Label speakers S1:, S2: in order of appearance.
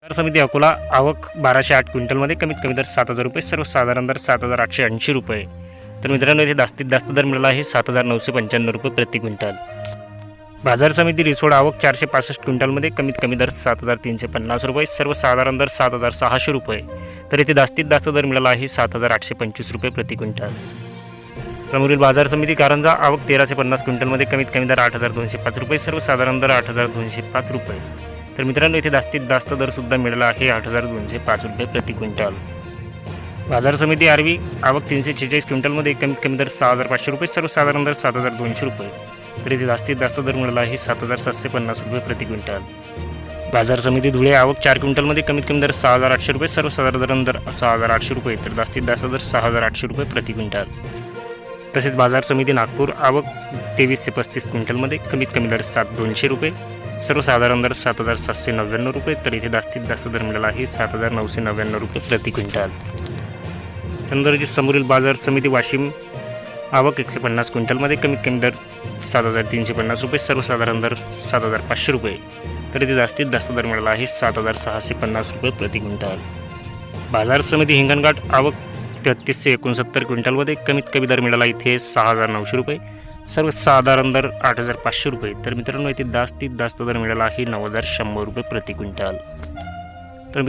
S1: बाजार समिती अकोला आवक 1208 क्विंटलमध्ये कमीत कमी दर 7,000 रुपये, सर्वसाधारण दर 7,880 रुपये. तर मित्रांनो इथे जास्तीत जास्त दर मिळाला आहे 7,995 रुपये प्रति क्विंटल. बाजार समिती रिसोड आवक 465 क्विंटलमध्ये कमीत कमी दर 7,350 रुपये, सर्वसाधारण दर 7,600 रुपये. तर इथे जास्तीत जास्त दर मिळाला आहे 7,825 रुपये प्रति क्विंटल. समोरील बाजार समिती कारंजा आवक 1350 क्विंटलमध्ये कमीत कमी दर 8,205 रुपये, सर्वसाधारण दर 8,205 रुपये. तर मित्रांनो इथे जास्तीत जास्त दरसुद्धा मिळाला आहे 8,205 रुपये प्रति क्विंटल. बाजार समिती आरवी आवक 346 क्विंटलमध्ये कमीत कमी दर 6,500 रुपये, सर्वसाधारण दर 7,200 रुपये. तर इथे जास्तीत जास्त दर मिळाला आहे 7,750 रुपये प्रति क्विंटल. बाजार समिती धुळे आवक 4 क्विंटलमध्ये कमीत कमी दर 6,800 रुपये, सर्वसाधारण दर 6,800 रुपये. तर जास्तीत जास्त दर 6,800 रुपये प्रति क्विंटल. तसेच बाजार समिती नागपूर आवक 23 ते 35 क्विंटलमध्ये कमीत कमी दर 7,200 रुपये, सर्वसाधारण दर 7,799 रुपये. तर इथे जास्तीत जास्त दर मिळाला आहे 7,999 रुपये प्रति क्विंटल. त्यानंतर जी समोरील बाजार समिती वाशिम आवक 150 क्विंटलमध्ये कमीत कमी दर 7,350 रुपये, सर्वसाधारण दर 7,500 रुपये. तर इथे जास्तीत जास्त दर मिळाला आहे 7,650 रुपये प्रति क्विंटल. बाजार समिती हिंगणघाट आवक 33 ते 69 क्विंटलमध्ये कमीत कमी दर मिळाला इथे 6,900 रुपये, सर्वसाधारण दर 8,500 रुपये. तर मित्रांनो इथे जास्तीत जास्त दर मिळाला आहे 9,100 रुपये प्रति क्विंटल. तर